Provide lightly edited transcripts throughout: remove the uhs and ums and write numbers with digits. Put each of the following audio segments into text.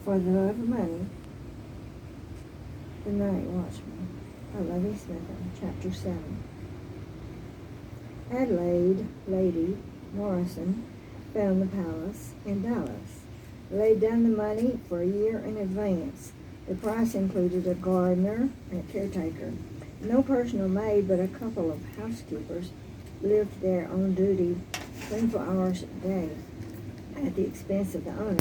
For the Love of Money, The Night Watchman, by Lovie Smith, Chapter 7. Adelaide Lady Morrison found the palace in Dallas, laid down the money for a year in advance. The price included a gardener and a caretaker. No personal maid, but a couple of housekeepers lived there on duty 24 hours a day at the expense of the owner.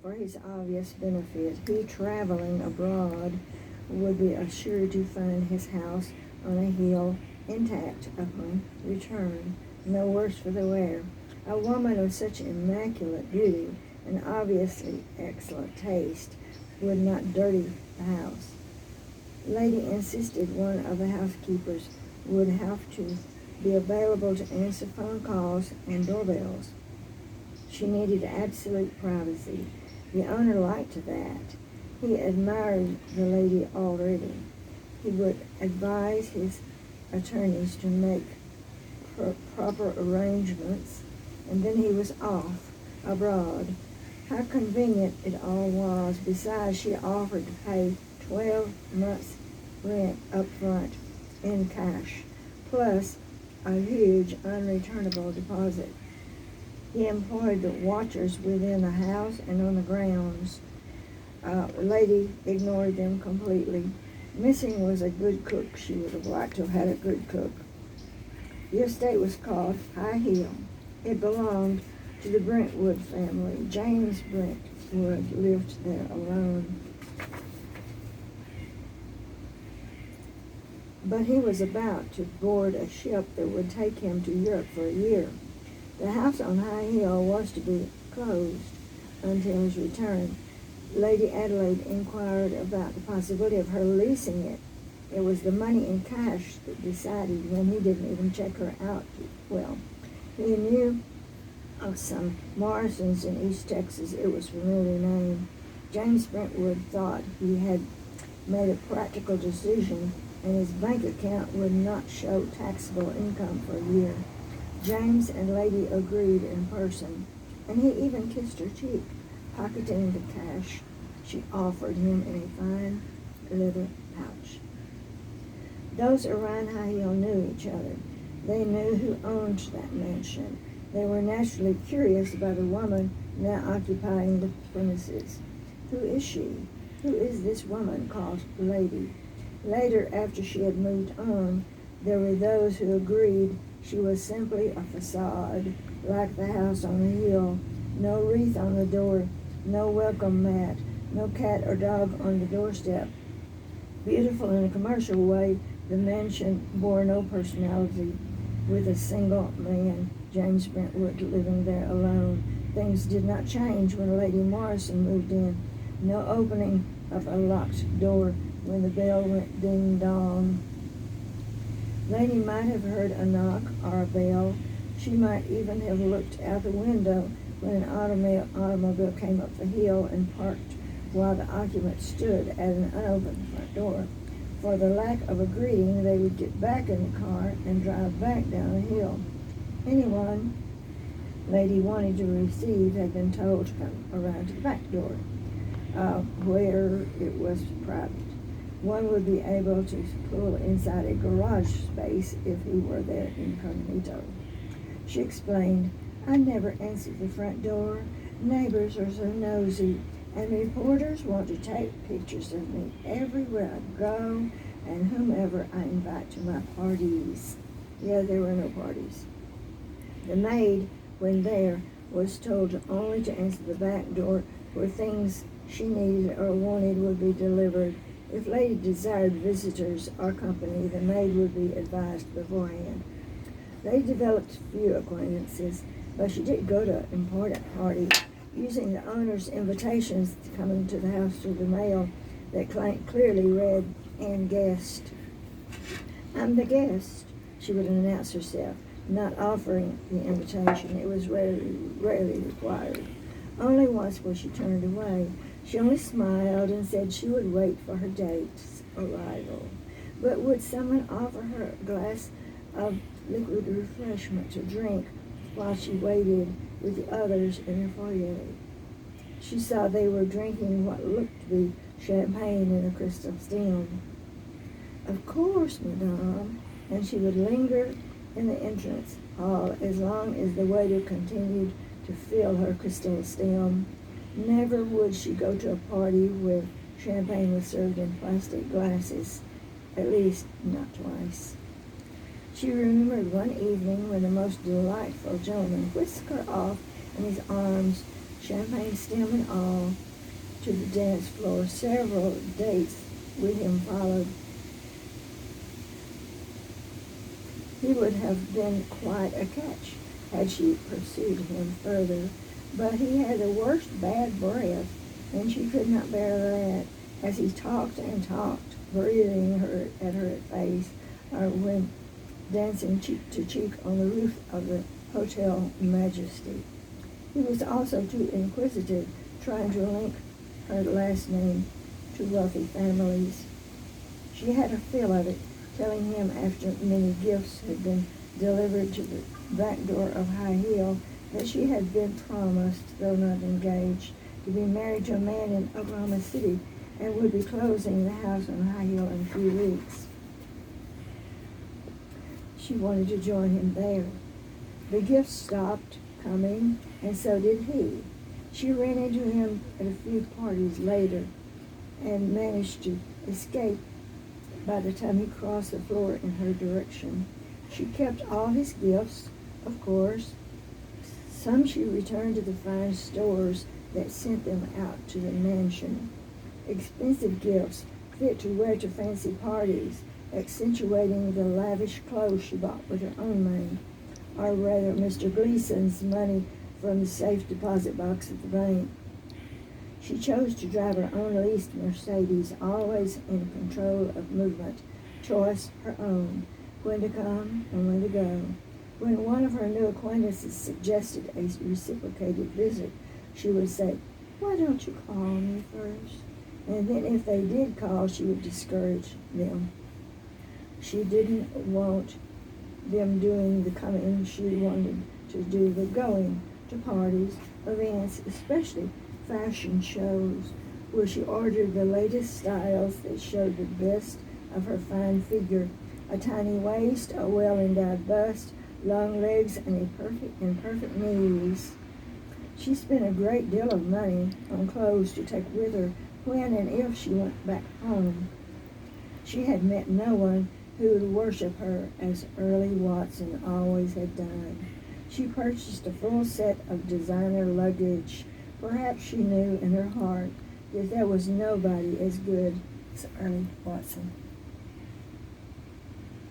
For his obvious benefit, he traveling abroad would be assured to find his house on a hill intact upon return. No worse for the wear. A woman of such immaculate beauty and obviously excellent taste would not dirty the house. Lady insisted one of the housekeepers would have to be available to answer phone calls and doorbells. She needed absolute privacy. The owner liked that. He admired the lady already. He would advise his attorneys to make proper arrangements, and then he was off abroad. How convenient it all was. Besides, she offered to pay 12 months' rent up front in cash, plus a huge unreturnable deposit. He employed the watchers within the house and on the grounds. Lady ignored them completely. Missing was a good cook. She would have liked to have had a good cook. The estate was called High Hill. It belonged to the Brentwood family. James Brentwood lived there alone. But he was about to board a ship that would take him to Europe for a year. The house on High Hill was to be closed until his return. Lady Adelaide inquired about the possibility of her leasing it. It was the money in cash that decided when he didn't even check her out well. He knew of some Morrisons in East Texas. It was a familiar name. James Brentwood thought he had made a practical decision, and his bank account would not show taxable income for a year. James and Lady agreed in person, and he even kissed her cheek, pocketing the cash she offered him in a fine leather pouch. Those around High Hill knew each other. They knew who owned that mansion. They were naturally curious about a woman now occupying the premises. Who is she? Who is this woman called Lady? Later, after she had moved on, there were those who agreed she was simply a facade, like the house on the hill. No wreath on the door, no welcome mat, no cat or dog on the doorstep. Beautiful in a commercial way, the mansion bore no personality, with a single man, James Brentwood, living there alone. Things did not change when Lady Morrison moved in. No opening of a locked door when the bell went ding-dong. Lady might have heard a knock or a bell. She might even have looked out the window when an automobile came up the hill and parked while the occupant stood at an unopened front door. For the lack of a greeting, they would get back in the car and drive back down the hill. Anyone Lady wanted to receive had been told to come around to the back door, where it was private. One would be able to pull inside a garage space if he were there incognito. She explained, "I never answered the front door. Neighbors are so nosy, and reporters want to take pictures of me everywhere I go and whomever I invite to my parties." Yeah, there were no parties. The maid, when there, was told only to answer the back door where things she needed or wanted would be delivered. If Lady desired visitors or company, the maid would be advised beforehand. They developed few acquaintances, but she did go to important parties, using the owner's invitations coming to the house through the mail that clearly read, "and guest." "I'm the guest," she would announce herself, not offering the invitation. It was rarely required. Only once was she turned away. She only smiled and said she would wait for her date's arrival. But would someone offer her a glass of liquid refreshment to drink while she waited with the others in the foyer? She saw they were drinking what looked to be champagne in a crystal stem. Of course, madame, and she would linger in the entrance hall as long as the waiter continued to fill her crystal stem. Never would she go to a party where champagne was served in plastic glasses, at least not twice. She remembered one evening when the most delightful gentleman whisked her off in his arms, champagne stem and all, to the dance floor. Several dates with him followed. He would have been quite a catch had she pursued him further, but he had the worst bad breath, and she could not bear that, as he talked and talked, breathing at her face, or when dancing cheek to cheek on the roof of the Hotel Majesty. He was also too inquisitive, trying to link her last name to wealthy families. She had a feel of it, telling him after many gifts had been delivered to the back door of High Hill that she had been promised, though not engaged, to be married to a man in Oklahoma City and would be closing the house on High Hill in a few weeks. She wanted to join him there. The gifts stopped coming, and so did he. She ran into him at a few parties later and managed to escape by the time he crossed the floor in her direction. She kept all his gifts, of course. Some she returned to the fine stores that sent them out to the mansion. Expensive gifts fit to wear to fancy parties, accentuating the lavish clothes she bought with her own money, or rather Mr. Gleason's money from the safe deposit box at the bank. She chose to drive her own leased Mercedes, always in control of movement, choice her own, when to come and when to go. When one of her new acquaintances suggested a reciprocated visit, she would say, "Why don't you call me first?" And then if they did call, she would discourage them. She didn't want them doing the coming, she wanted to do the going to parties, events, especially fashion shows, where she ordered the latest styles that showed the best of her fine figure, a tiny waist, a well-endowed bust, long legs, and perfect knees. She spent a great deal of money on clothes to take with her when and if she went back home. She had met no one who would worship her as Early Watson always had done. She purchased a full set of designer luggage. Perhaps she knew in her heart that there was nobody as good as Early Watson.